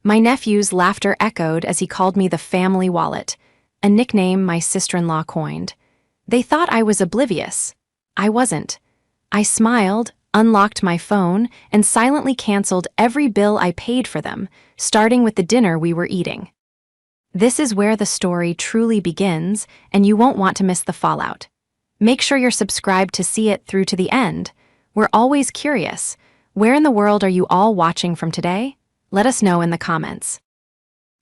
My nephew's laughter echoed as he called me the family wallet, a nickname my sister-in-law coined. They thought I was oblivious. I wasn't. I smiled, unlocked my phone, and silently canceled every bill I paid for them, starting with the dinner we were eating. This is where the story truly begins, and you won't want to miss the fallout. Make sure you're subscribed to see it through to the end. We're always curious. Where in the world are you all watching from today? Let us know in the comments.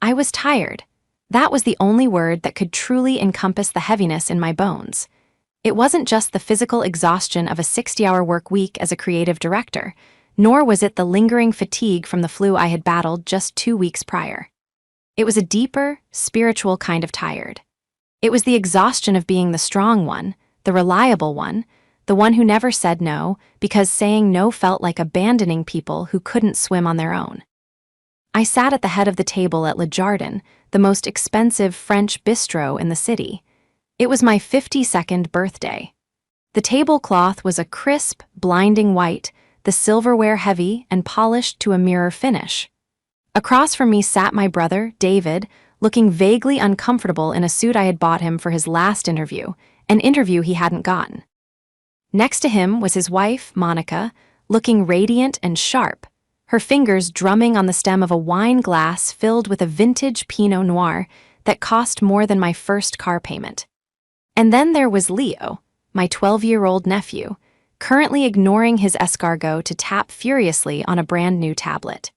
I was tired. That was the only word that could truly encompass the heaviness in my bones. It wasn't just the physical exhaustion of a 60-hour work week as a creative director, nor was it the lingering fatigue from the flu I had battled just 2 weeks prior. It was a deeper, spiritual kind of tired. It was the exhaustion of being the strong one, the reliable one, the one who never said no, because saying no felt like abandoning people who couldn't swim on their own. I sat at the head of the table at Le Jardin, the most expensive French bistro in the city. It was my 52nd birthday. The tablecloth was a crisp, blinding white, the silverware heavy and polished to a mirror finish. Across from me sat my brother, David, looking vaguely uncomfortable in a suit I had bought him for his last interview, an interview he hadn't gotten. Next to him was his wife, Monica, looking radiant and sharp, her fingers drumming on the stem of a wine glass filled with a vintage Pinot Noir that cost more than my first car payment. And then there was Leo, my 12-year-old nephew, currently ignoring his escargot to tap furiously on a brand-new tablet.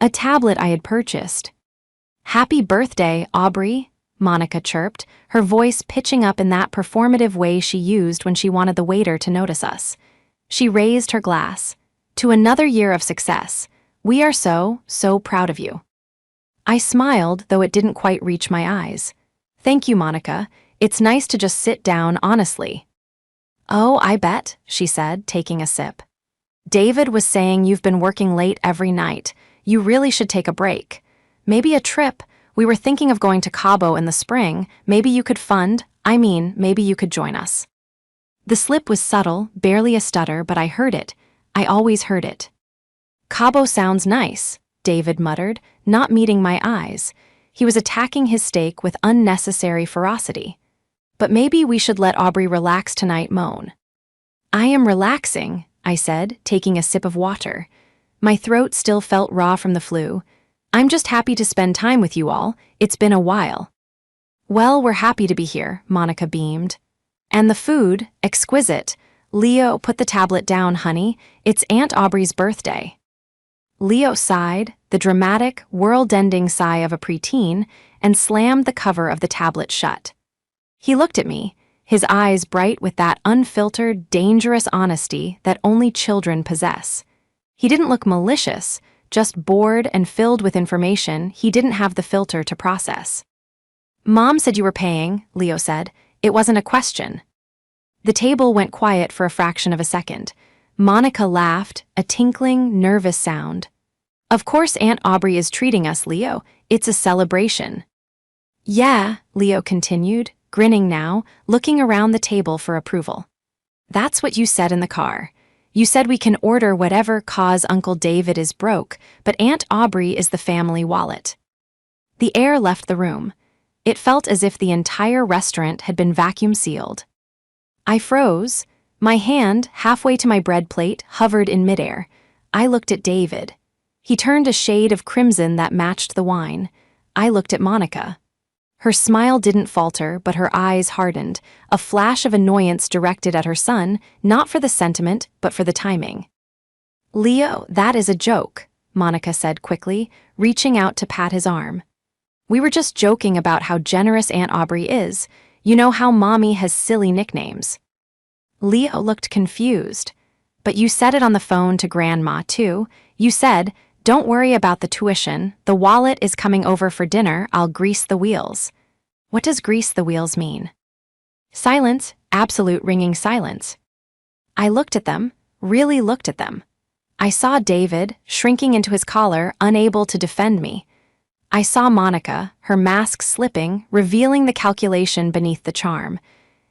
A tablet I had purchased. "Happy birthday, Aubrey," Monica chirped, her voice pitching up in that performative way she used when she wanted the waiter to notice us. She raised her glass. "To another year of success. We are so proud of you." I smiled, though it didn't quite reach my eyes. "Thank you, Monica. It's nice to just sit down honestly." "Oh, I bet," she said, taking a sip. "David was saying you've been working late every night. You really should take a break. Maybe a trip. We were thinking of going to Cabo in the spring. Maybe you could maybe you could join us." The slip was subtle, barely a stutter, but I heard it. I always heard it. "Cabo sounds nice," David muttered, not meeting my eyes. He was attacking his steak with unnecessary ferocity. "But maybe we should let Aubrey relax tonight, moan." "I am relaxing," I said, taking a sip of water. My throat still felt raw from the flu. "I'm just happy to spend time with you all. It's been a while." "Well, we're happy to be here," Monica beamed. "And the food, exquisite. Leo, put the tablet down, honey. It's Aunt Aubrey's birthday." Leo sighed, the dramatic, world-ending sigh of a preteen, and slammed the cover of the tablet shut. He looked at me, his eyes bright with that unfiltered, dangerous honesty that only children possess. He didn't look malicious, just bored and filled with information he didn't have the filter to process. "Mom said you were paying," Leo said. "It wasn't a question." The table went quiet for a fraction of a second. Monica laughed, a tinkling, nervous sound. "Of course Aunt Aubrey is treating us, Leo. It's a celebration." "Yeah," Leo continued, grinning now, looking around the table for approval. "That's what you said in the car. You said we can order whatever cause Uncle David is broke, but Aunt Aubrey is the family wallet." The air left the room. It felt as if the entire restaurant had been vacuum sealed. I froze. My hand, halfway to my bread plate, hovered in midair. I looked at David. He turned a shade of crimson that matched the wine. I looked at Monica. Her smile didn't falter, but her eyes hardened, a flash of annoyance directed at her son, not for the sentiment, but for the timing. "Leo, that is a joke," Monica said quickly, reaching out to pat his arm. "We were just joking about how generous Aunt Aubrey is. You know how Mommy has silly nicknames." Leo looked confused. "But you said it on the phone to Grandma, too. You said, 'Don't worry about the tuition. The wallet is coming over for dinner. I'll grease the wheels.'" What does grease the wheels mean? Silence, absolute ringing silence. I looked at them, really looked at them. I saw David, shrinking into his collar, unable to defend me. I saw Monica, her mask slipping, revealing the calculation beneath the charm.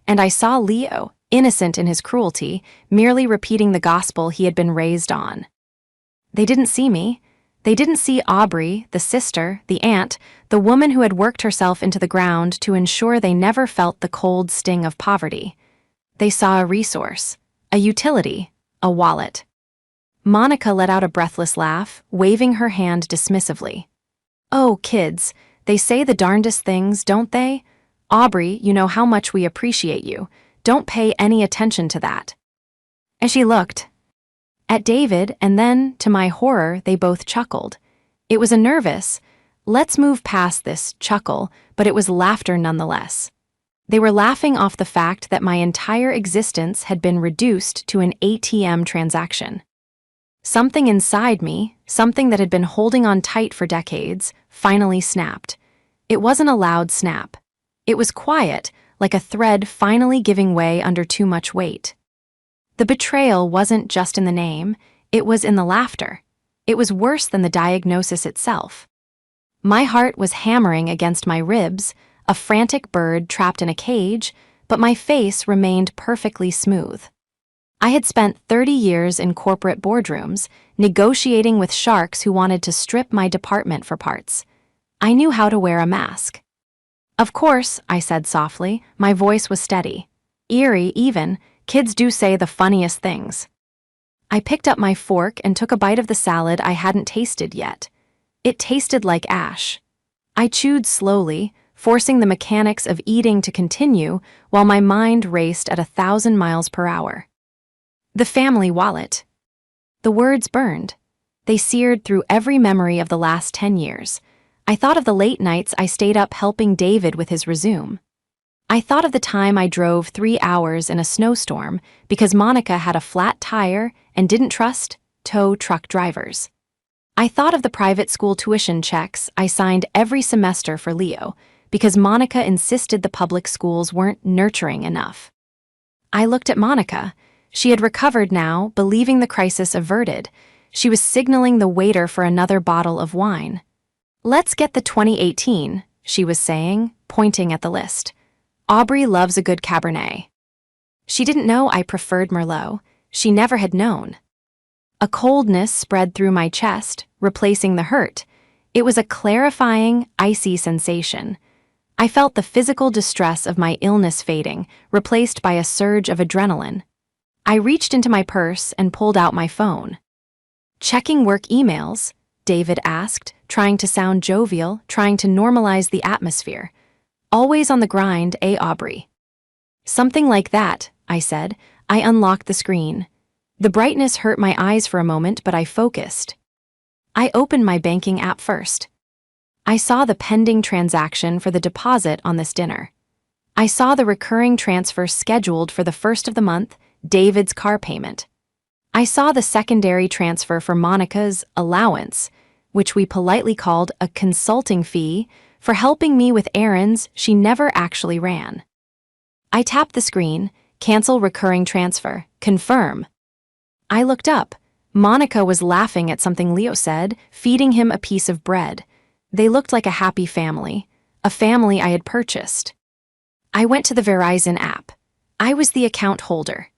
And I saw Leo, innocent in his cruelty, merely repeating the gospel he had been raised on. They didn't see me. They didn't see Aubrey, the sister, the aunt, the woman who had worked herself into the ground to ensure they never felt the cold sting of poverty. They saw a resource, a utility, a wallet. Monica let out a breathless laugh, waving her hand dismissively. "Oh, kids, they say the darndest things, don't they? Aubrey, you know how much we appreciate you. Don't pay any attention to that." And she looked at David, and then, to my horror, they both chuckled. It was a nervous, "let's move past this" chuckle, but it was laughter nonetheless. They were laughing off the fact that my entire existence had been reduced to an ATM transaction. Something inside me, something that had been holding on tight for decades, finally snapped. It wasn't a loud snap. It was quiet, like a thread finally giving way under too much weight. The betrayal wasn't just in the name, it was in the laughter. It was worse than the diagnosis itself. My heart was hammering against my ribs, a frantic bird trapped in a cage, but my face remained perfectly smooth. I had spent 30 years in corporate boardrooms, negotiating with sharks who wanted to strip my department for parts. I knew how to wear a mask. "Of course," I said softly, my voice was steady. Eerie, even. Kids do say the funniest things. I picked up my fork and took a bite of the salad I hadn't tasted yet. It tasted like ash. I chewed slowly, forcing the mechanics of eating to continue while my mind raced at 1,000 miles per hour. The family wallet. The words burned. They seared through every memory of the last 10 years. I thought of the late nights I stayed up helping David with his resume. I thought of the time I drove 3 hours in a snowstorm because Monica had a flat tire and didn't trust tow truck drivers. I thought of the private school tuition checks I signed every semester for Leo because Monica insisted the public schools weren't nurturing enough. I looked at Monica. She had recovered now, believing the crisis averted. She was signaling the waiter for another bottle of wine. "Let's get the 2018, she was saying, pointing at the list. "Aubrey loves a good Cabernet." She didn't know I preferred Merlot. She never had known. A coldness spread through my chest, replacing the hurt. It was a clarifying, icy sensation. I felt the physical distress of my illness fading, replaced by a surge of adrenaline. I reached into my purse and pulled out my phone. "Checking work emails?" David asked, trying to sound jovial, trying to normalize the atmosphere. "Always on the grind, eh, Aubrey?" "Something like that," I said. I unlocked the screen. The brightness hurt my eyes for a moment, but I focused. I opened my banking app first. I saw the pending transaction for the deposit on this dinner. I saw the recurring transfer scheduled for the first of the month, David's car payment. I saw the secondary transfer for Monica's allowance, which we politely called a consulting fee, for helping me with errands she never actually ran. I tapped the screen, cancel recurring transfer, confirm. I looked up. Monica was laughing at something Leo said, feeding him a piece of bread. They looked like a happy family, a family I had purchased. I went to the Verizon app. I was the account holder.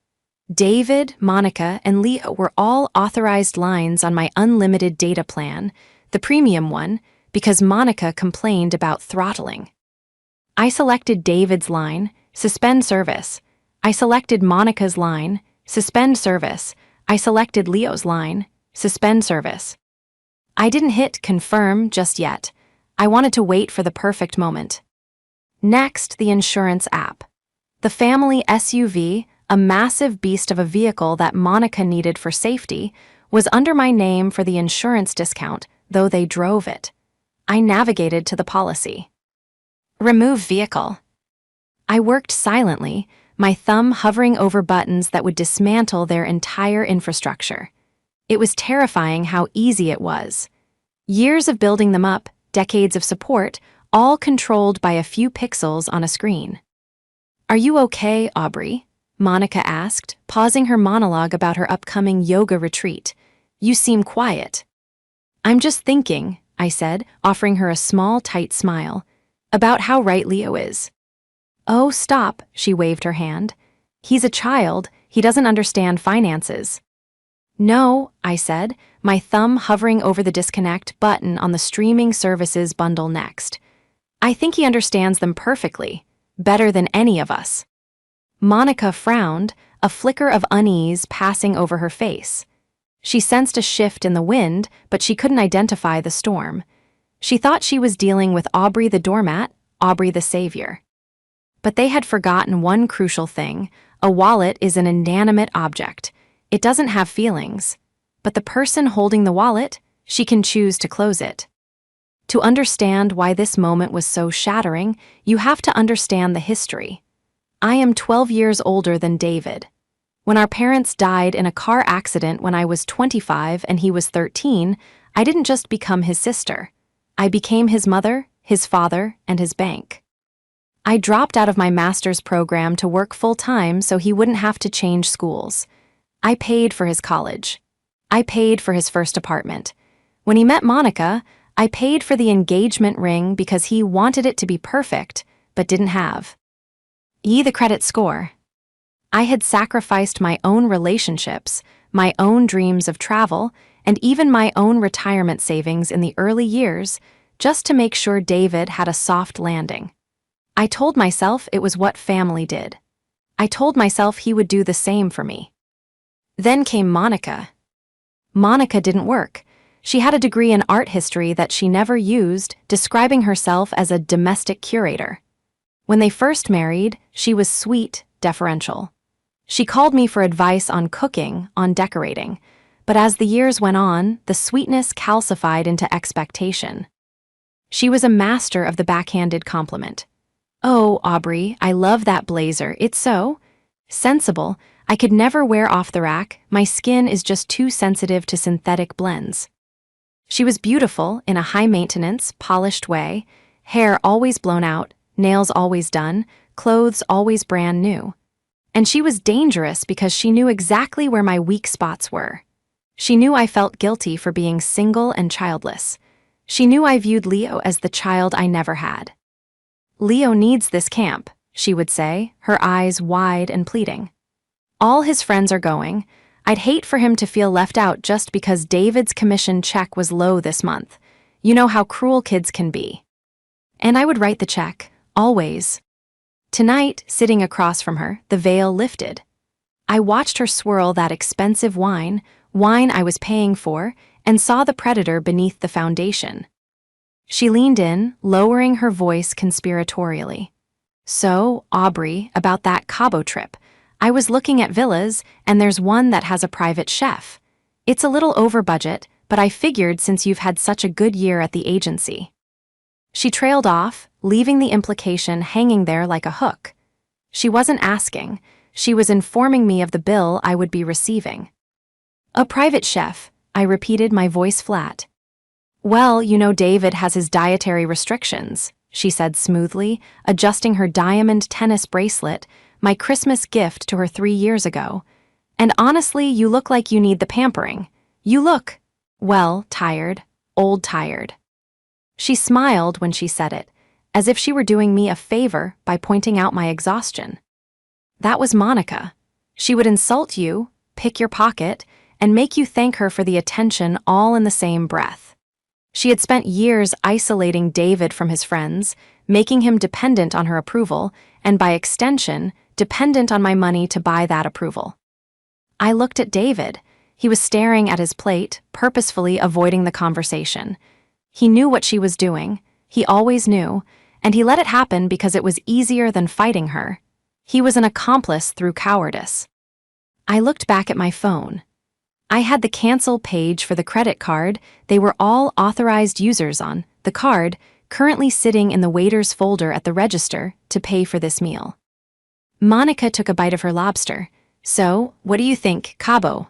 David, Monica, and Leo were all authorized lines on my unlimited data plan, the premium one, because Monica complained about throttling. I selected David's line, suspend service. I selected Monica's line, suspend service. I selected Leo's line, suspend service. I didn't hit confirm just yet. I wanted to wait for the perfect moment. Next, the insurance app. The family SUV, a massive beast of a vehicle that Monica needed for safety, was under my name for the insurance discount, though they drove it. I navigated to the policy. Remove vehicle. I worked silently, my thumb hovering over buttons that would dismantle their entire infrastructure. It was terrifying how easy it was. Years of building them up, decades of support, all controlled by a few pixels on a screen. "Are you okay, Aubrey?" Monica asked, pausing her monologue about her upcoming yoga retreat. "You seem quiet." "I'm just thinking," I said, offering her a small, tight smile, "about how right Leo is." "Oh, stop," she waved her hand. "He's a child, he doesn't understand finances." No, I said, my thumb hovering over the disconnect button on the streaming services bundle next. I think he understands them perfectly, better than any of us. Monica frowned, a flicker of unease passing over her face. She sensed a shift in the wind, but she couldn't identify the storm. She thought she was dealing with Aubrey the doormat, Aubrey the savior. But they had forgotten one crucial thing. A wallet is an inanimate object. It doesn't have feelings. But the person holding the wallet, she can choose to close it. To understand why this moment was so shattering, you have to understand the history. I am 12 years older than David. When our parents died in a car accident when I was 25 and he was 13, I didn't just become his sister. I became his mother, his father, and his bank. I dropped out of my master's program to work full-time so he wouldn't have to change schools. I paid for his college. I paid for his first apartment. When he met Monica, I paid for the engagement ring because he wanted it to be perfect, but didn't have the credit score. I had sacrificed my own relationships, my own dreams of travel, and even my own retirement savings in the early years just to make sure David had a soft landing. I told myself it was what family did. I told myself he would do the same for me. Then came Monica. Monica didn't work. She had a degree in art history that she never used, describing herself as a domestic curator. When they first married, she was sweet, deferential. She called me for advice on cooking, on decorating, but as the years went on, the sweetness calcified into expectation. She was a master of the backhanded compliment. "Oh, Aubrey, I love that blazer, it's so sensible. I could never wear off the rack, my skin is just too sensitive to synthetic blends." She was beautiful in a high-maintenance, polished way, hair always blown out, nails always done, clothes always brand new. And she was dangerous because she knew exactly where my weak spots were. She knew I felt guilty for being single and childless. She knew I viewed Leo as the child I never had. "Leo needs this camp," she would say, her eyes wide and pleading. "All his friends are going. I'd hate for him to feel left out just because David's commission check was low this month. You know how cruel kids can be." And I would write the check, always. Tonight, sitting across from her, the veil lifted. I watched her swirl that expensive wine I was paying for, and saw the predator beneath the foundation. She leaned in, lowering her voice conspiratorially. "So, Aubrey, about that Cabo trip. I was looking at villas, and there's one that has a private chef. It's a little over budget, but I figured since you've had such a good year at the agency." She trailed off, leaving the implication hanging there like a hook. She wasn't asking, she was informing me of the bill I would be receiving. "A private chef," I repeated, my voice flat. "Well, you know David has his dietary restrictions," she said smoothly, adjusting her diamond tennis bracelet, my Christmas gift to her 3 years ago. "And honestly, you look like you need the pampering. You look, well, tired, old tired." She smiled when she said it, as if she were doing me a favor by pointing out my exhaustion. That was Monica. She would insult you, pick your pocket, and make you thank her for the attention all in the same breath. She had spent years isolating David from his friends, making him dependent on her approval, and by extension, dependent on my money to buy that approval. I looked at David. He was staring at his plate, purposefully avoiding the conversation. He knew what she was doing. He always knew, and he let it happen because it was easier than fighting her. He was an accomplice through cowardice. I looked back at my phone. I had the cancel page for the credit card they were all authorized users on, the card currently sitting in the waiter's folder at the register to pay for this meal. Monica took a bite of her lobster. "So, what do you think, Cabo?"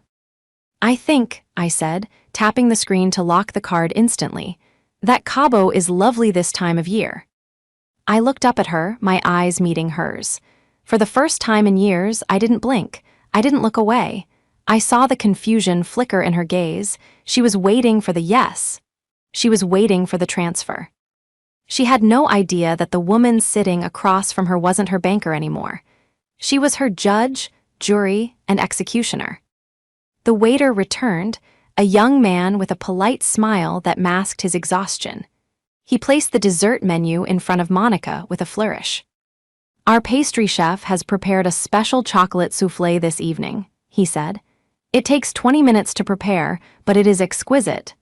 "I think," I said, tapping the screen to lock the card instantly, "that Cabo is lovely this time of year." I looked up at her, my eyes meeting hers. For the first time in years, I didn't blink. I didn't look away. I saw the confusion flicker in her gaze. She was waiting for the yes. She was waiting for the transfer. She had no idea that the woman sitting across from her wasn't her banker anymore. She was her judge, jury, and executioner. The waiter returned, a young man with a polite smile that masked his exhaustion. He placed the dessert menu in front of Monica with a flourish. "Our pastry chef has prepared a special chocolate soufflé this evening," he said. "It takes 20 minutes to prepare, but it is exquisite."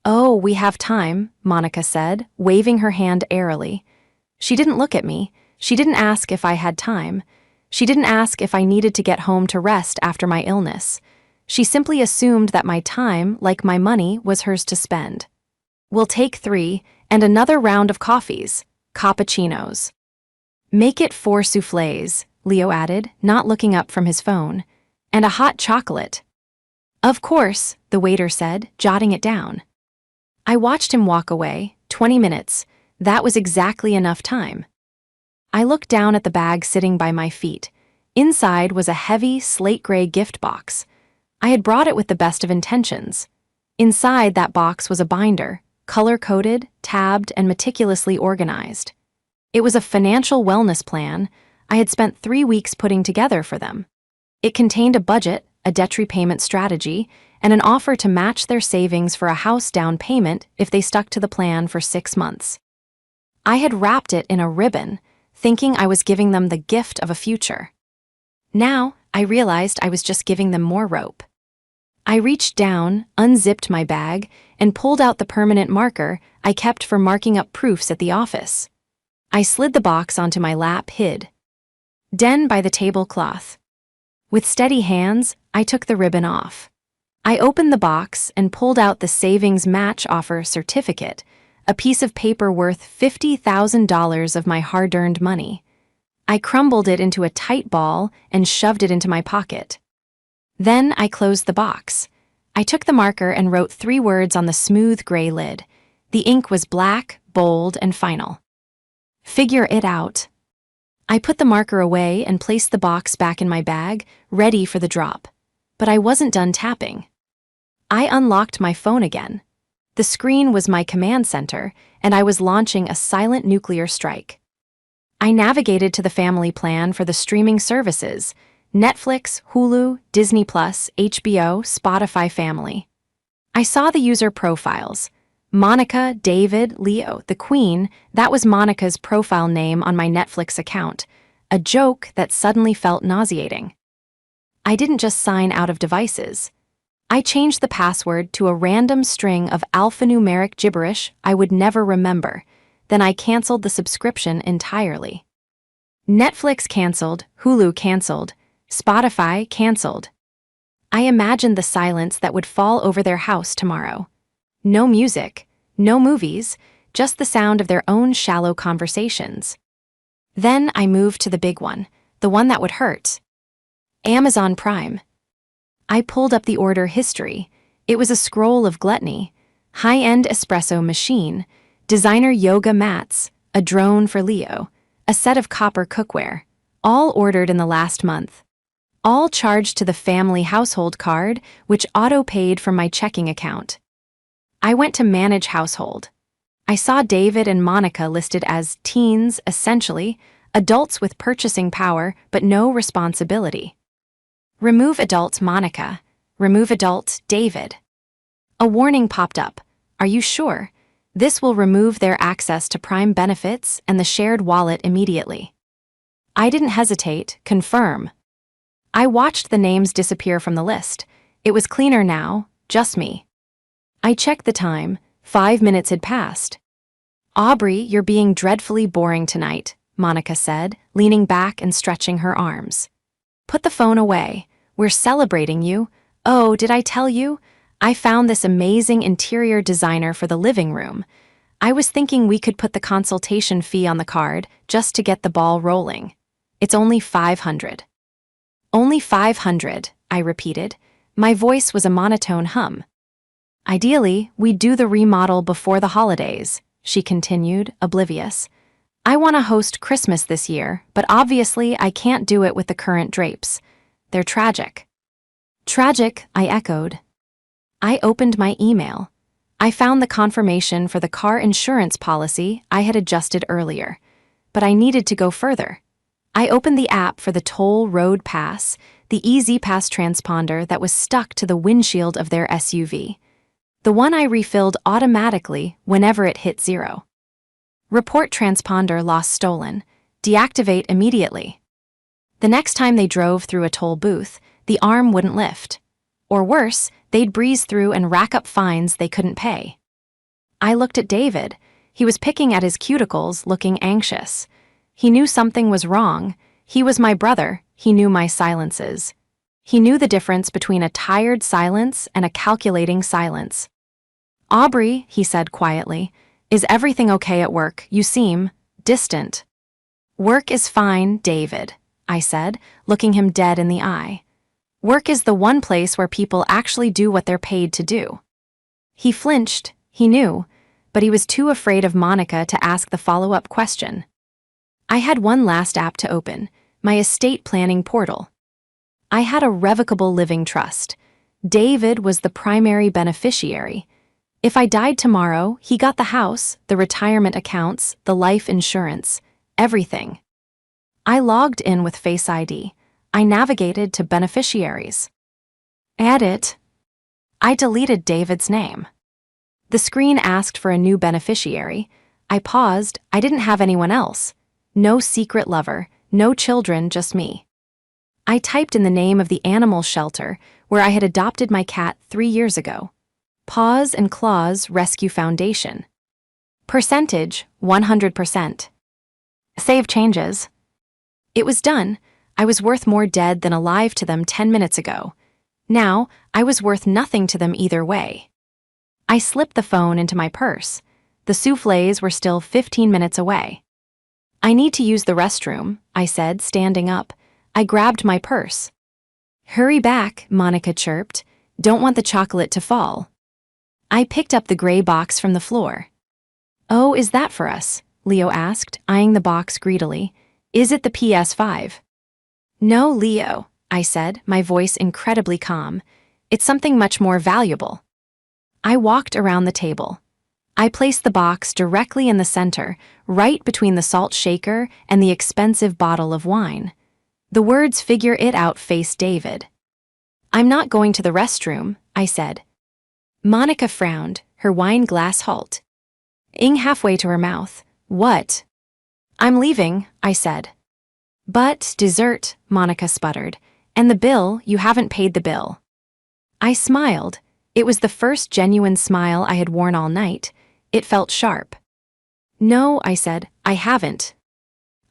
"Oh, we have time," Monica said, waving her hand airily. She didn't look at me. She didn't ask if I had time. She didn't ask if I needed to get home to rest after my illness. She simply assumed that my time, like my money, was hers to spend. "We'll take 3, and another round of coffees, cappuccinos." "Make it 4 soufflés," Leo added, not looking up from his phone. "And a hot chocolate." "Of course," the waiter said, jotting it down. I watched him walk away. 20 minutes. That was exactly enough time. I looked down at the bag sitting by my feet. Inside was a heavy, slate-gray gift box. I had brought it with the best of intentions. Inside that box was a binder, color-coded, tabbed, and meticulously organized. It was a financial wellness plan I had spent 3 weeks putting together for them. It contained a budget, a debt repayment strategy, and an offer to match their savings for a house down payment if they stuck to the plan for 6 months. I had wrapped it in a ribbon, thinking I was giving them the gift of a future. Now, I realized I was just giving them more rope. I reached down, unzipped my bag, and pulled out the permanent marker I kept for marking up proofs at the office. I slid the box onto my lap, hid. Den by the tablecloth. With steady hands, I took the ribbon off. I opened the box and pulled out the savings match offer certificate, a piece of paper worth $50,000 of my hard-earned money. I crumbled it into a tight ball and shoved it into my pocket. Then I closed the box. I took the marker and wrote 3 words on the smooth gray lid. The ink was black, bold, and final. "Figure it out." I put the marker away and placed the box back in my bag, ready for the drop. But I wasn't done tapping. I unlocked my phone again. The screen was my command center, and I was launching a silent nuclear strike. I navigated to the family plan for the streaming services: Netflix, Hulu, Disney+, HBO, Spotify Family. I saw the user profiles. Monica, David, Leo, the Queen, that was Monica's profile name on my Netflix account, a joke that suddenly felt nauseating. I didn't just sign out of devices. I changed the password to a random string of alphanumeric gibberish I would never remember. Then I canceled the subscription entirely. Netflix canceled, Hulu canceled, Spotify canceled. I imagined the silence that would fall over their house tomorrow. No music, no movies, just the sound of their own shallow conversations. Then I moved to the big one, the one that would hurt. Amazon Prime. I pulled up the order history. It was a scroll of gluttony: high-end espresso machine, designer yoga mats, a drone for Leo, a set of copper cookware, all ordered in the last month. All charged to the family household card, which auto-paid from my checking account. I went to Manage Household. I saw David and Monica listed as teens, essentially, adults with purchasing power but no responsibility. Remove adult Monica. Remove adult David. A warning popped up. Are you sure? This will remove their access to Prime benefits and the shared wallet immediately. I didn't hesitate. Confirm. I watched the names disappear from the list. It was cleaner now, just me. I checked the time. 5 minutes had passed. "Aubrey, you're being dreadfully boring tonight," Monica said, leaning back and stretching her arms. "Put the phone away. We're celebrating you. Oh, did I tell you? I found this amazing interior designer for the living room. I was thinking we could put the consultation fee on the card just to get the ball rolling. It's only $500. "Only $500, I repeated. My voice was a monotone hum. "Ideally, we'd do the remodel before the holidays," she continued, oblivious. "I want to host Christmas this year, but obviously I can't do it with the current drapes. They're tragic." "Tragic," I echoed. I opened my email. I found the confirmation for the car insurance policy I had adjusted earlier. But I needed to go further. I opened the app for the toll road pass, the Easy Pass transponder that was stuck to the windshield of their SUV. The one I refilled automatically whenever it hit 0. Report transponder lost stolen. Deactivate immediately. The next time they drove through a toll booth, the arm wouldn't lift. Or worse, they'd breeze through and rack up fines they couldn't pay. I looked at David. He was picking at his cuticles, looking anxious. He knew something was wrong. He was my brother. He knew my silences. He knew the difference between a tired silence and a calculating silence. "Aubrey," he said quietly, "is everything okay at work? You seem distant." "Work is fine, David," I said, looking him dead in the eye. "Work is the one place where people actually do what they're paid to do." He flinched. He knew, but he was too afraid of Monica to ask the follow-up question. I had one last app to open, my estate planning portal. I had a revocable living trust. David was the primary beneficiary. If I died tomorrow, he got the house, the retirement accounts, the life insurance, everything. I logged in with Face ID. I navigated to beneficiaries. Edit. I deleted David's name. The screen asked for a new beneficiary. I paused. I didn't have anyone else. No secret lover, no children, just me. I typed in the name of the animal shelter where I had adopted my cat 3 years ago. Paws and Claws Rescue Foundation. Percentage, 100%. Save changes. It was done. I was worth more dead than alive to them 10 minutes ago. Now, I was worth nothing to them either way. I slipped the phone into my purse. The soufflés were still 15 minutes away. "I need to use the restroom," I said, standing up. I grabbed my purse. "Hurry back," Monica chirped. "Don't want the chocolate to fall." I picked up the gray box from the floor. "Oh, is that for us?" Leo asked, eyeing the box greedily. "Is it the PS5? "No, Leo," I said, my voice incredibly calm. "It's something much more valuable." I walked around the table. I placed the box directly in the center, right between the salt shaker and the expensive bottle of wine. The words "figure it out" faced David. "I'm not going to the restroom," I said. Monica frowned, her wine glass halt. Ing halfway to her mouth. "What?" "I'm leaving," I said. "But dessert," Monica sputtered. "And the bill, you haven't paid the bill." I smiled. It was the first genuine smile I had worn all night. It felt sharp. "No," I said, "I haven't."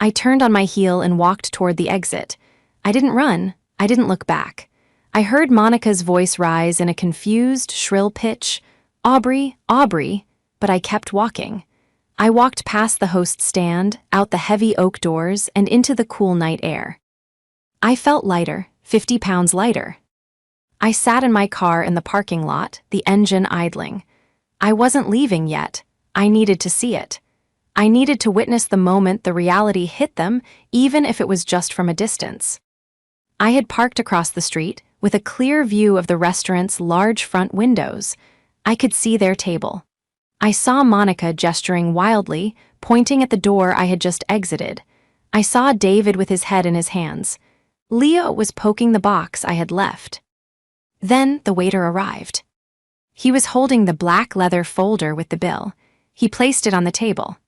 I turned on my heel and walked toward the exit. I didn't run. I didn't look back. I heard Monica's voice rise in a confused, shrill pitch. "Aubrey, Aubrey," but I kept walking. I walked past the host stand, out the heavy oak doors, and into the cool night air. I felt lighter, 50 pounds lighter. I sat in my car in the parking lot, the engine idling. I wasn't leaving yet. I needed to see it. I needed to witness the moment the reality hit them, even if it was just from a distance. I had parked across the street, with a clear view of the restaurant's large front windows. I could see their table. I saw Monica gesturing wildly, pointing at the door I had just exited. I saw David with his head in his hands. Leo was poking the box I had left. Then the waiter arrived. He was holding the black leather folder with the bill. He placed it on the table.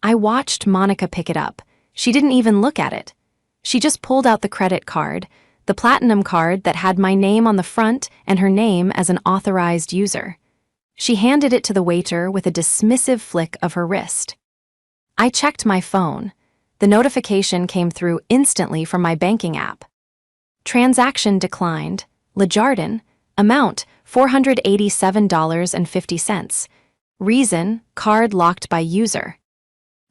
I watched Monica pick it up. She didn't even look at it. She just pulled out the credit card, the platinum card that had my name on the front and her name as an authorized user. She handed it to the waiter with a dismissive flick of her wrist. I checked my phone. The notification came through instantly from my banking app. Transaction declined. Lejardin. Amount, $487.50. Reason, card locked by user.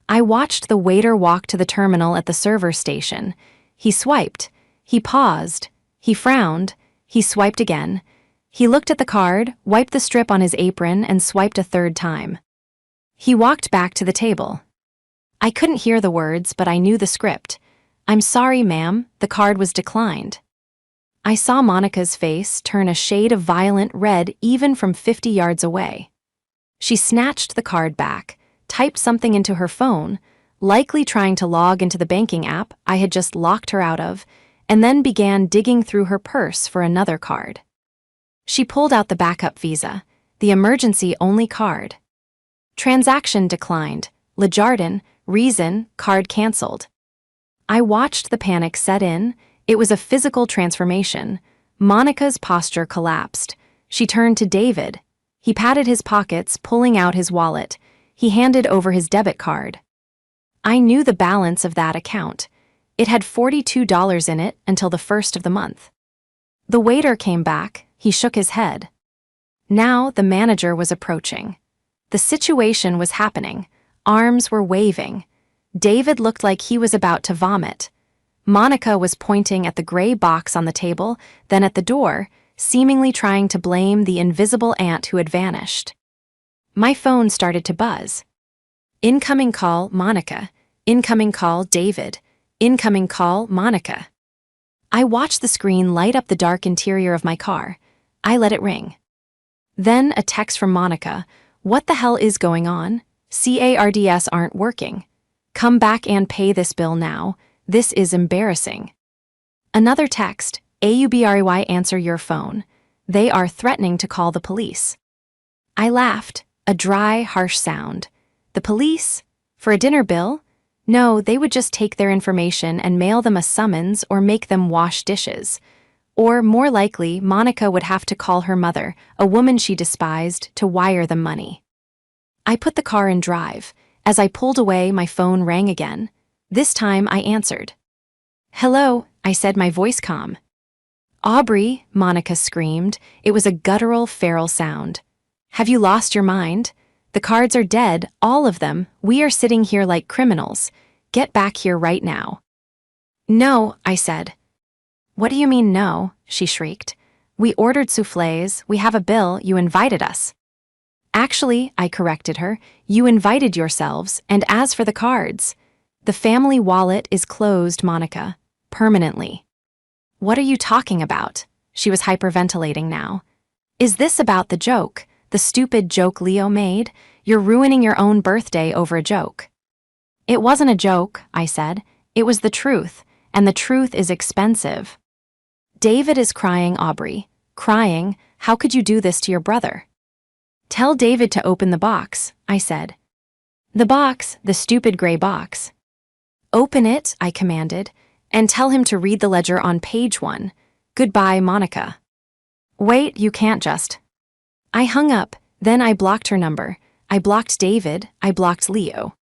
I watched the waiter walk to the terminal at the server station. He swiped. He paused. He frowned. He swiped again. He looked at the card, wiped the strip on his apron, and swiped a third time. He walked back to the table. I couldn't hear the words, but I knew the script. "I'm sorry, ma'am, the card was declined." I saw Monica's face turn a shade of violent red even from 50 yards away. She snatched the card back, typed something into her phone. likely trying to log into the banking app I had just locked her out of, and then began digging through her purse for another card. She pulled out the backup Visa, the emergency-only card. Transaction declined. Lejardin, reason, card canceled. I watched the panic set in. It was a physical transformation. Monica's posture collapsed. She turned to David. He patted his pockets, pulling out his wallet. He handed over his debit card. I knew the balance of that account. It had $42 in it until the first of the month. The waiter came back. He shook his head. Now the manager was approaching. The situation was happening. Arms were waving. David looked like he was about to vomit. Monica was pointing at the gray box on the table, then at the door, seemingly trying to blame the invisible aunt who had vanished. My phone started to buzz. Incoming call, Monica. Incoming call, David. Incoming call, Monica. I watched the screen light up the dark interior of my car. I let it ring. Then a text from Monica. What the hell is going on? CARDS aren't working. Come back and pay this bill now. This is embarrassing. Another text. AUBREY, answer your phone. They are threatening to call the police. I laughed. A dry, harsh sound. The police? For a dinner bill? No, they would just take their information and mail them a summons or make them wash dishes. Or, more likely, Monica would have to call her mother, a woman she despised, to wire them money. I put the car in drive. As I pulled away, my phone rang again. This time I answered. Hello, I said, my voice calm. Aubrey, Monica screamed. It was a guttural, feral sound. Have you lost your mind? The cards are dead, all of them. We are sitting here like criminals. Get back here right now. No, I said. What do you mean no? She shrieked. We ordered soufflés, we have a bill, you invited us. Actually, I corrected her, you invited yourselves, and as for the cards, the family wallet is closed, Monica, permanently. What are you talking about? She was hyperventilating now. Is this about the joke, the stupid joke Leo made? You're ruining your own birthday over a joke. It wasn't a joke, I said. It was the truth, and the truth is expensive. David is crying, Aubrey. Crying? How could you do this to your brother? Tell David to open the box, I said. The box, the stupid gray box. Open it, I commanded, and tell him to read the ledger on page 1. Goodbye, Monica. Wait, you can't just. I hung up, then I blocked her number. I blocked David, I blocked Leo.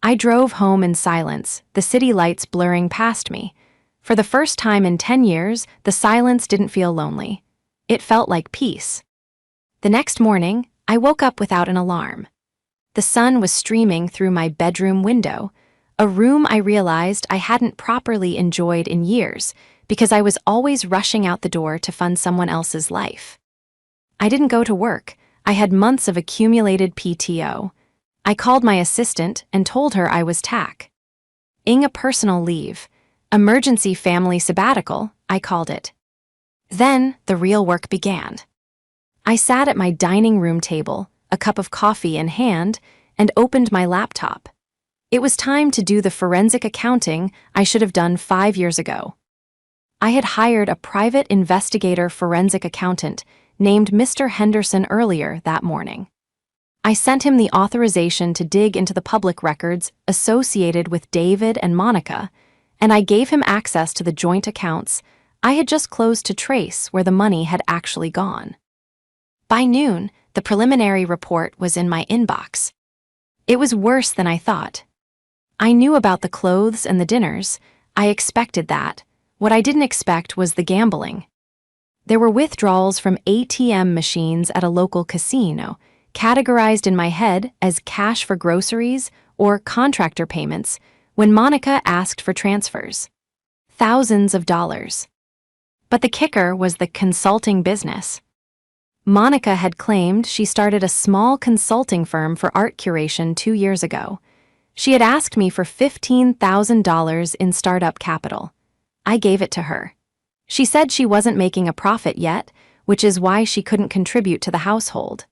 I drove home in silence, the city lights blurring past me. For the first time in 10 years, the silence didn't feel lonely. It felt like peace. The next morning, I woke up without an alarm. The sun was streaming through my bedroom window, a room I realized I hadn't properly enjoyed in years because I was always rushing out the door to fund someone else's life. I didn't go to work. I had months of accumulated PTO. I called my assistant and told her I was taking a personal leave. Emergency family sabbatical, I called it. Then the real work began. I sat at my dining room table, a cup of coffee in hand, and opened my laptop. It was time to do the forensic accounting I should have done 5 years ago. I had hired a private investigator forensic accountant named Mr. Henderson earlier that morning. I sent him the authorization to dig into the public records associated with David and Monica, and I gave him access to the joint accounts I had just closed to trace where the money had actually gone. By noon, the preliminary report was in my inbox. It was worse than I thought. I knew about the clothes and the dinners. I expected that. What I didn't expect was the gambling. There were withdrawals from ATM machines at a local casino, categorized in my head as cash for groceries or contractor payments, when Monica asked for transfers. Thousands of dollars. But the kicker was the consulting business. Monica had claimed she started a small consulting firm for art curation 2 years ago. She had asked me for $15,000 in startup capital. I gave it to her. She said she wasn't making a profit yet, which is why she couldn't contribute to the household.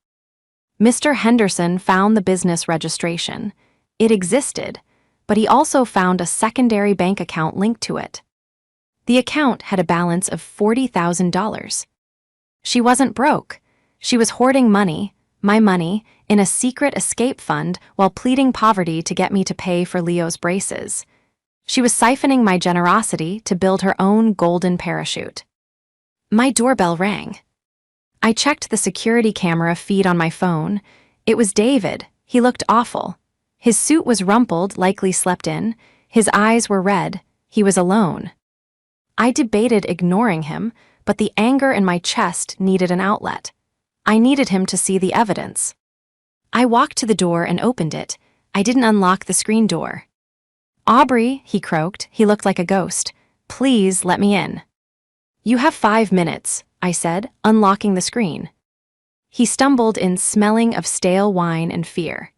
Mr. Henderson found the business registration. It existed, but he also found a secondary bank account linked to it. The account had a balance of $40,000. She wasn't broke. She was hoarding money, my money, in a secret escape fund while pleading poverty to get me to pay for Leo's braces. She was siphoning my generosity to build her own golden parachute. My doorbell rang. I checked the security camera feed on my phone. It was David. He looked awful. His suit was rumpled, likely slept in. His eyes were red. He was alone. I debated ignoring him, but the anger in my chest needed an outlet. I needed him to see the evidence. I walked to the door and opened it. I didn't unlock the screen door. "Aubrey," he croaked. He looked like a ghost. "Please let me in." "You have 5 minutes," I said, unlocking the screen. He stumbled in, smelling of stale wine and fear.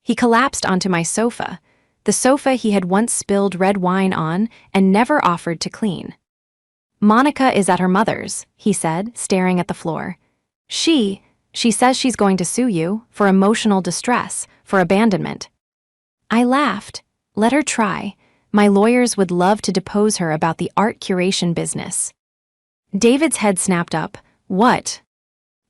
He collapsed onto my sofa, the sofa he had once spilled red wine on and never offered to clean. "Monica is at her mother's," he said, staring at the floor. She says she's going to sue you for emotional distress, for abandonment." I laughed. Let her try. My lawyers would love to depose her about the art curation business. David's head snapped up. "What?"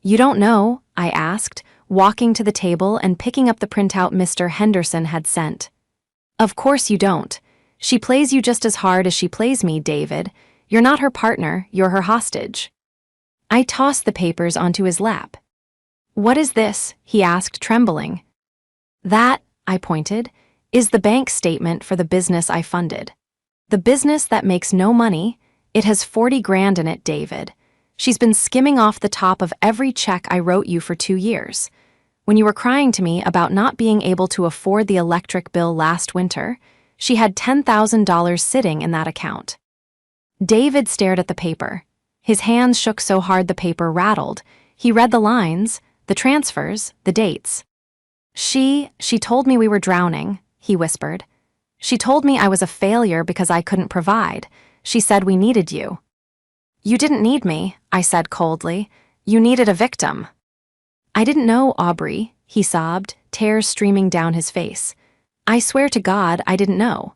"You don't know?" I asked, walking to the table and picking up the printout Mr. Henderson had sent. "Of course you don't. She plays you just as hard as she plays me, David. You're not her partner, you're her hostage." I tossed the papers onto his lap. "What is this?" he asked, trembling. "That," I pointed, "is the bank statement for the business I funded. The business that makes no money. It has 40 grand in it, David. She's been skimming off the top of every check I wrote you for 2 years. When you were crying to me about not being able to afford the electric bill last winter, she had $10,000 sitting in that account." David stared at the paper. His hands shook so hard the paper rattled. He read the lines, the transfers, the dates. She told me we were drowning," he whispered. "She told me I was a failure because I couldn't provide. She said we needed you." "You didn't need me," I said coldly. "You needed a victim." "I didn't know, Aubrey," he sobbed, tears streaming down his face. "I swear to God I didn't know."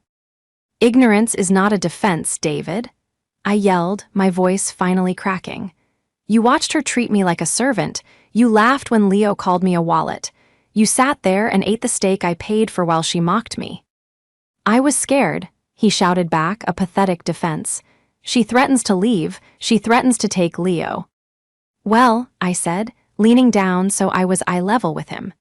"Ignorance is not a defense, David," I yelled, my voice finally cracking. "You watched her treat me like a servant. You laughed when Leo called me a wallet. You sat there and ate the steak I paid for while she mocked me." "I was scared," he shouted back, a pathetic defense. "She threatens to leave. She threatens to take Leo." "Well," I said, leaning down so I was eye level with him.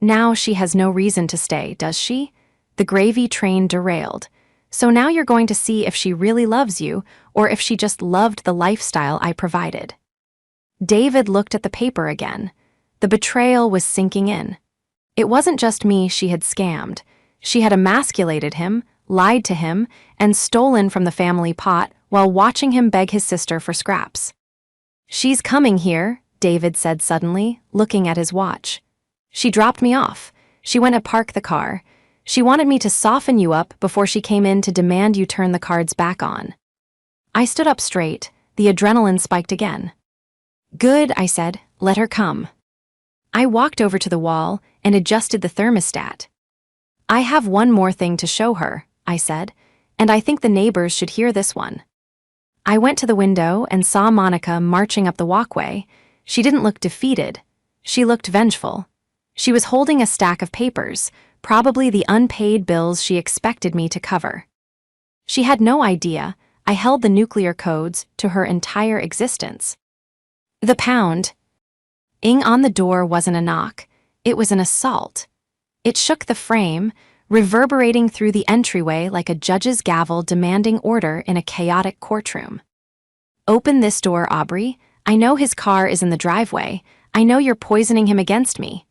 "Now she has no reason to stay, does she? The gravy train derailed. So now you're going to see if she really loves you or if she just loved the lifestyle I provided." David looked at the paper again. The betrayal was sinking in. It wasn't just me she had scammed. She had emasculated him, lied to him, and stolen from the family pot while watching him beg his sister for scraps. "She's coming here," David said suddenly, looking at his watch. "She dropped me off. She went to park the car. She wanted me to soften you up before she came in to demand you turn the cards back on." I stood up straight. The adrenaline spiked again. "Good," I said. "Let her come." I walked over to the wall and adjusted the thermostat. "I have one more thing to show her," I said, "and I think the neighbors should hear this one." I went to the window and saw Monica marching up the walkway. She didn't look defeated. She looked vengeful. She was holding a stack of papers, probably the unpaid bills she expected me to cover. She had no idea I held the nuclear codes to her entire existence. The pound. Ing on the door wasn't a knock. It was an assault. It shook the frame, reverberating through the entryway like a judge's gavel demanding order in a chaotic courtroom. "Open this door, Aubrey. I know his car is in the driveway. I know you're poisoning him against me."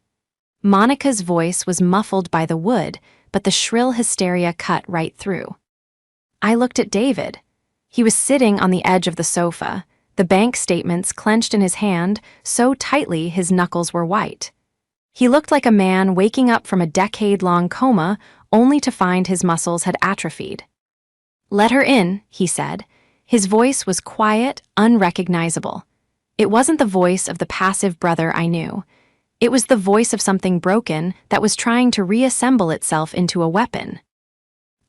Monica's voice was muffled by the wood, but the shrill hysteria cut right through. I looked at David. He was sitting on the edge of the sofa, the bank statements clenched in his hand so tightly his knuckles were white. He looked like a man waking up from a decade-long coma only to find his muscles had atrophied. "Let her in," he said. His voice was quiet, unrecognizable. It wasn't the voice of the passive brother I knew. It was the voice of something broken that was trying to reassemble itself into a weapon.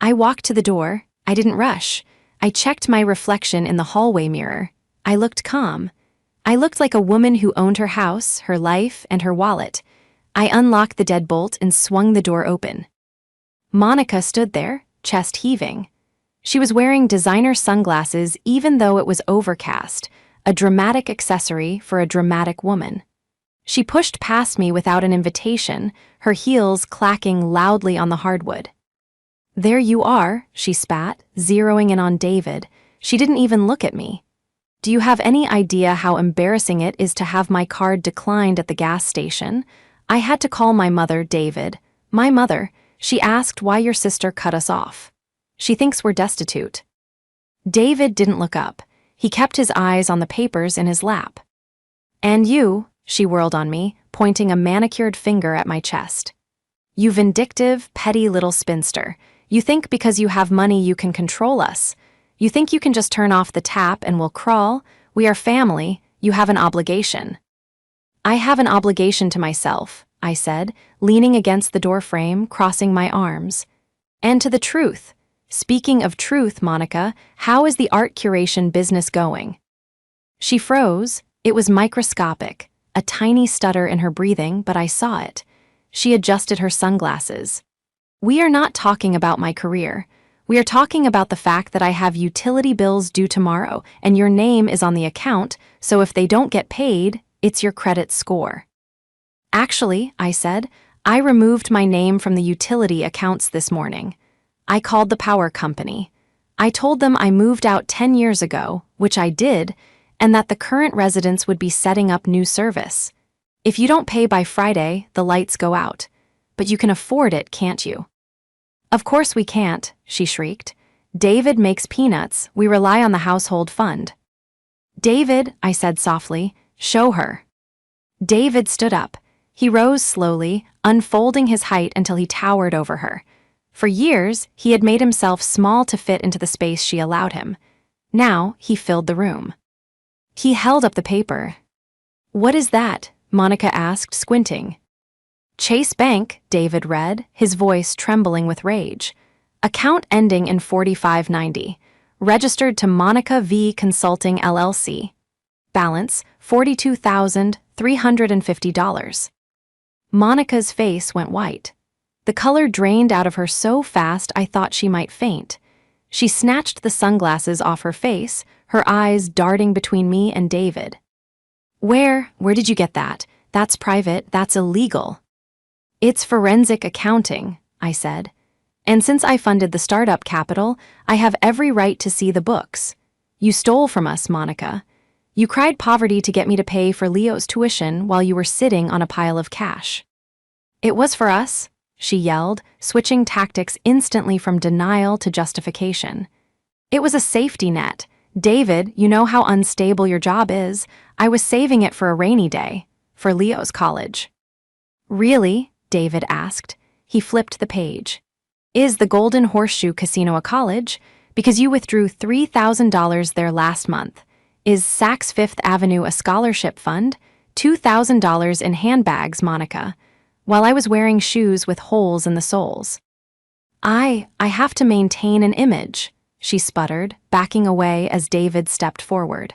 I walked to the door. I didn't rush. I checked my reflection in the hallway mirror. I looked calm. I looked like a woman who owned her house, her life, and her wallet. I unlocked the deadbolt and swung the door open. Monica stood there, chest heaving. She was wearing designer sunglasses even though it was overcast, a dramatic accessory for a dramatic woman. She pushed past me without an invitation, her heels clacking loudly on the hardwood. "There you are," she spat, zeroing in on David. She didn't even look at me. "Do you have any idea how embarrassing it is to have my card declined at the gas station? I had to call my mother, David. My mother. She asked why your sister cut us off. She thinks we're destitute." David didn't look up. He kept his eyes on the papers in his lap. "And you," she whirled on me, pointing a manicured finger at my chest. "You vindictive, petty little spinster. You think because you have money you can control us. You think you can just turn off the tap and we'll crawl? We are family. You have an obligation." "I have an obligation to myself," I said, leaning against the doorframe, crossing my arms. "And to the truth. Speaking of truth, Monica, how is the art curation business going?" She froze. It was microscopic, a tiny stutter in her breathing, but I saw it. She adjusted her sunglasses. "We are not talking about my career. We are talking about the fact that I have utility bills due tomorrow, and your name is on the account, so if they don't get paid, it's your credit score." "Actually," I said, "I removed my name from the utility accounts this morning. I called the power company. I told them I moved out 10 years ago, which I did, and that the current residents would be setting up new service. If you don't pay by Friday, the lights go out. But you can afford it, can't you?" "Of course we can't," she shrieked. "David makes peanuts. We rely on the household fund." "David," I said softly, "show her." David stood up. He rose slowly, unfolding his height until he towered over her. For years, he had made himself small to fit into the space she allowed him. Now, he filled the room. He held up the paper. "What is that?" Monica asked, squinting. "Chase Bank," David read, his voice trembling with rage. "Account ending in 4590. Registered to Monica V. Consulting LLC. Balance, $42,350. Monica's face went white. The color drained out of her so fast I thought she might faint. She snatched the sunglasses off her face, her eyes darting between me and David. Where did you get that? That's private, that's illegal." "It's forensic accounting," I said. "And since I funded the startup capital, I have every right to see the books. You stole from us, Monica. You cried poverty to get me to pay for Leo's tuition while you were sitting on a pile of cash." "It was for us," she yelled, switching tactics instantly from denial to justification. "It was a safety net. David, you know how unstable your job is. I was saving it for a rainy day, for Leo's college." "Really?" David asked. He flipped the page. "Is the Golden Horseshoe Casino a college? Because you withdrew $3,000 there last month. Is Saks Fifth Avenue a scholarship fund? $2,000 in handbags, Monica, while I was wearing shoes with holes in the soles." I have to maintain an image," she sputtered, backing away as David stepped forward.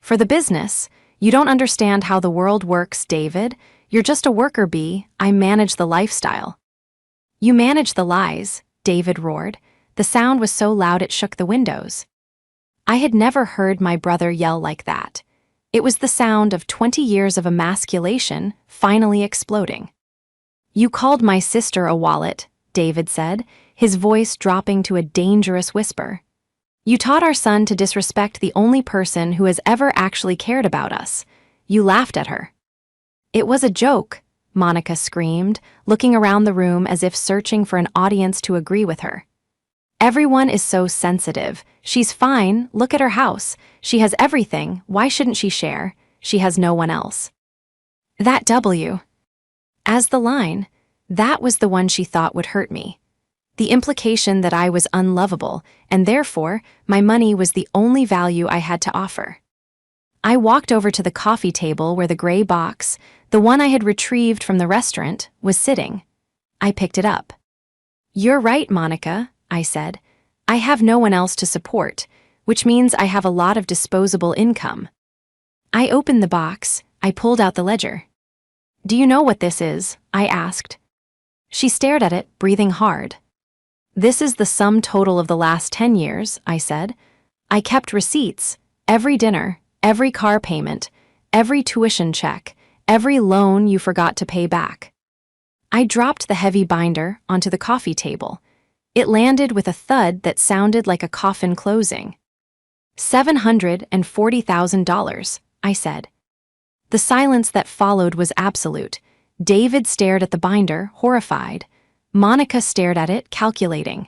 "For the business, you don't understand how the world works, David. You're just a worker bee. I manage the lifestyle." "You manage the lies," David roared. The sound was so loud it shook the windows. I had never heard my brother yell like that. It was the sound of 20 years of emasculation finally exploding. "You called my sister a wallet," David said, his voice dropping to a dangerous whisper. "You taught our son to disrespect the only person who has ever actually cared about us. You laughed at her." "It was a joke," Monica screamed, looking around the room as if searching for an audience to agree with her. "Everyone is so sensitive. She's fine. Look at her house. She has everything. Why shouldn't she share? She has no one else." That W. As the line, that was the one she thought would hurt me. The implication that I was unlovable, and therefore, my money was the only value I had to offer. I walked over to the coffee table where the gray box, the one I had retrieved from the restaurant, was sitting. I picked it up. "You're right, Monica," I said. I have no one else to support, which means I have a lot of disposable income. I opened the box. I pulled out the ledger. Do you know what this is? I asked. She stared at it, breathing hard. This is the sum total of the last 10 years, I said. I kept receipts, every dinner, every car payment, every tuition check, every loan you forgot to pay back. I dropped the heavy binder onto the coffee table. It landed with a thud that sounded like a coffin closing. $740,000, I said. The silence that followed was absolute. David stared at the binder, horrified. Monica stared at it, calculating.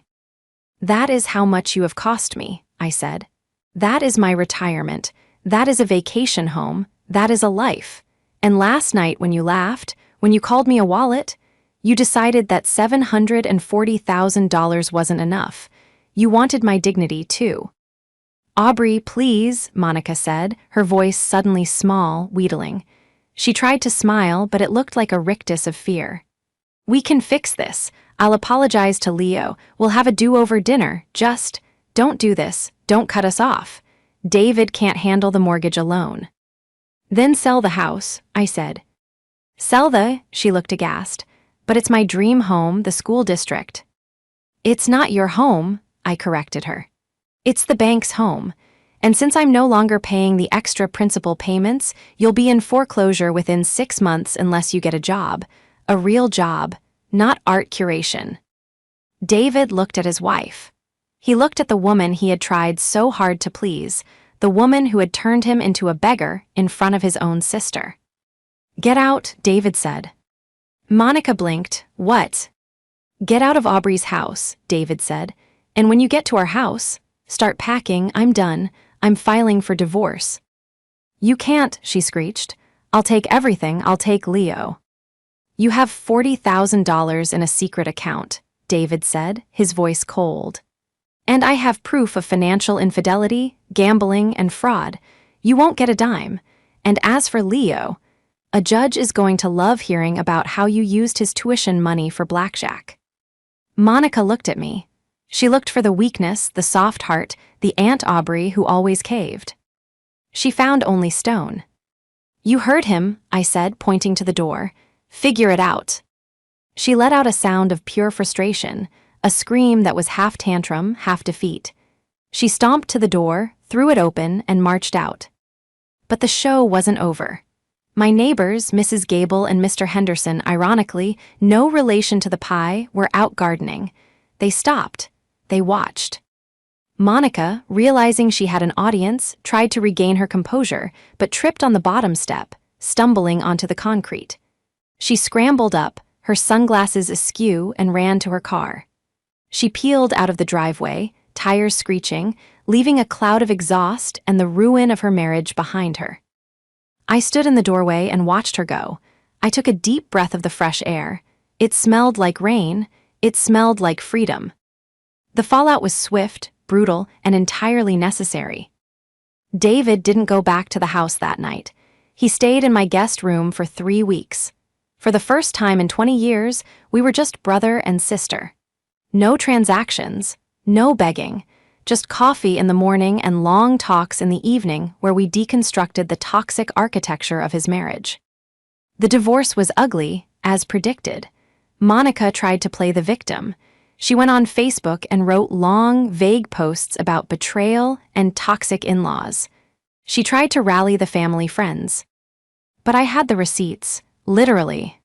That is how much you have cost me, I said. That is my retirement. That is a vacation home. That is a life. And last night when you laughed, when you called me a wallet, you decided that $740,000 wasn't enough. You wanted my dignity, too. Aubrey, please, Monica said, her voice suddenly small, wheedling. She tried to smile, but it looked like a rictus of fear. We can fix this. I'll apologize to Leo. We'll have a do-over dinner. Just, don't do this. Don't cut us off. David can't handle the mortgage alone. Then sell the house, I said. She looked aghast. But it's my dream home, the school district. It's not your home, I corrected her. It's the bank's home. And since I'm no longer paying the extra principal payments, you'll be in foreclosure within 6 months unless you get a job. A real job, not art curation. David looked at his wife. He looked at the woman he had tried so hard to please, the woman who had turned him into a beggar in front of his own sister. Get out, David said. Monica blinked. What? Get out of Aubrey's house, David said. And when you get to our house, start packing. I'm done. I'm filing for divorce. You can't, she screeched. I'll take everything. I'll take Leo. You have $40,000 in a secret account, David said, his voice cold. And I have proof of financial infidelity, gambling, and fraud. You won't get a dime. And as for Leo, a judge is going to love hearing about how you used his tuition money for blackjack. Monica looked at me. She looked for the weakness, the soft heart, the Aunt Aubrey who always caved. She found only stone. You heard him, I said, pointing to the door. Figure it out. She let out a sound of pure frustration, a scream that was half tantrum, half defeat. She stomped to the door, threw it open, and marched out. But the show wasn't over. My neighbors, Mrs. Gable and Mr. Henderson, ironically, no relation to the pie, were out gardening. They stopped. They watched. Monica, realizing she had an audience, tried to regain her composure, but tripped on the bottom step, stumbling onto the concrete. She scrambled up, her sunglasses askew, and ran to her car. She peeled out of the driveway, tires screeching, leaving a cloud of exhaust and the ruin of her marriage behind her. I stood in the doorway and watched her go. I took a deep breath of the fresh air. It smelled like rain. It smelled like freedom. The fallout was swift, brutal, and entirely necessary. David didn't go back to the house that night. He stayed in my guest room for 3 weeks. For the first time in 20 years, we were just brother and sister. No transactions, no begging. Just coffee in the morning and long talks in the evening where we deconstructed the toxic architecture of his marriage. The divorce was ugly, as predicted. Monica tried to play the victim. She went on Facebook and wrote long, vague posts about betrayal and toxic in-laws. She tried to rally the family friends. But I had the receipts, literally.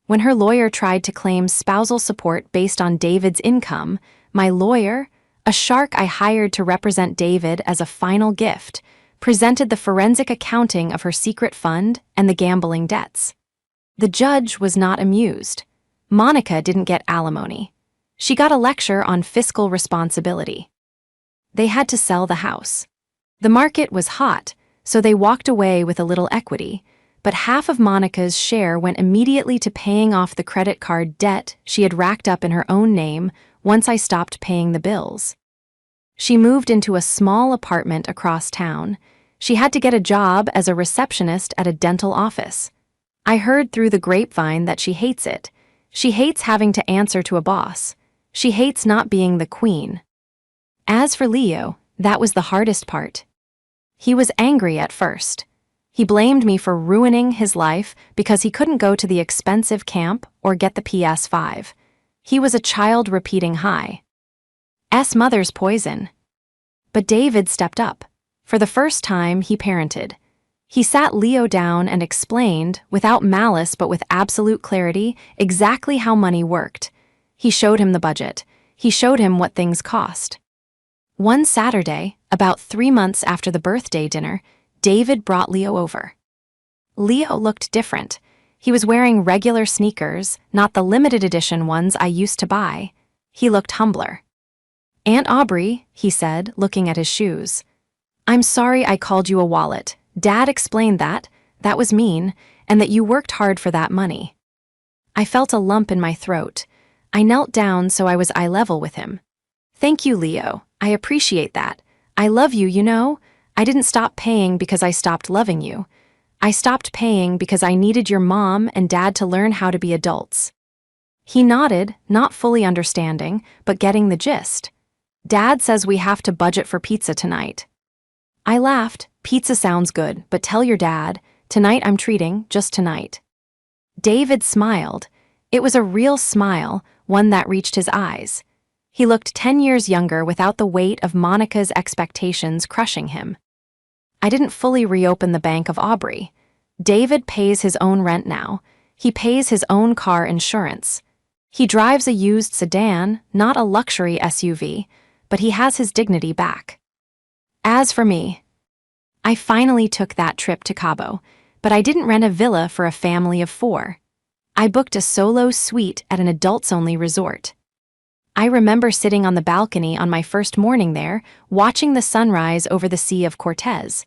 When her lawyer tried to claim spousal support based on David's income, my lawyer, a shark I hired to represent David as a final gift, presented the forensic accounting of her secret fund and the gambling debts. The judge was not amused. Monica didn't get alimony. She got a lecture on fiscal responsibility. They had to sell the house. The market was hot, so they walked away with a little equity, but half of Monica's share went immediately to paying off the credit card debt she had racked up in her own name once I stopped paying the bills. She moved into a small apartment across town. She had to get a job as a receptionist at a dental office. I heard through the grapevine that she hates it. She hates having to answer to a boss. She hates not being the queen. As for Leo, that was the hardest part. He was angry at first. He blamed me for ruining his life because he couldn't go to the expensive camp or get the PS5. He was a child repeating hi. S mother's poison. But David stepped up. For the first time, he parented. He sat Leo down and explained, without malice but with absolute clarity, exactly how money worked. He showed him the budget. He showed him what things cost. One Saturday, about 3 months after the birthday dinner, David brought Leo over. Leo looked different. He was wearing regular sneakers, not the limited edition ones I used to buy. He looked humbler. "Aunt Aubrey," he said, looking at his shoes. "I'm sorry I called you a wallet. Dad explained that was mean, and that you worked hard for that money." I felt a lump in my throat. I knelt down so I was eye level with him. "Thank you, Leo. I appreciate that. I love you, you know. I didn't stop paying because I stopped loving you. I stopped paying because I needed your mom and dad to learn how to be adults." He nodded, not fully understanding, but getting the gist. "Dad says we have to budget for pizza tonight." I laughed. "Pizza sounds good, but tell your dad, tonight I'm treating, just tonight." David smiled. It was a real smile, one that reached his eyes. He looked 10 years younger without the weight of Monica's expectations crushing him. I didn't fully reopen the Bank of Aubrey. David pays his own rent now. He pays his own car insurance. He drives a used sedan, not a luxury SUV, but he has his dignity back. As for me, I finally took that trip to Cabo, but I didn't rent a villa for a family of 4. I booked a solo suite at an adults-only resort. I remember sitting on the balcony on my first morning there, watching the sunrise over the Sea of Cortez.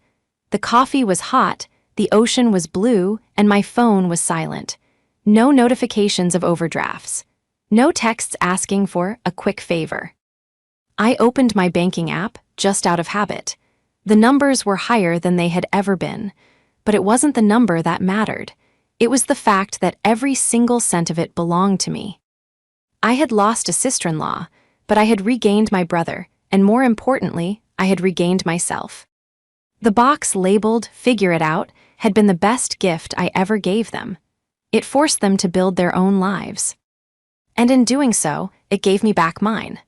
The coffee was hot, the ocean was blue, and my phone was silent. No notifications of overdrafts. No texts asking for a quick favor. I opened my banking app, just out of habit. The numbers were higher than they had ever been, but it wasn't the number that mattered. It was the fact that every single cent of it belonged to me. I had lost a sister-in-law, but I had regained my brother, and more importantly, I had regained myself. The box labeled "Figure It Out" had been the best gift I ever gave them. It forced them to build their own lives. And in doing so, it gave me back mine.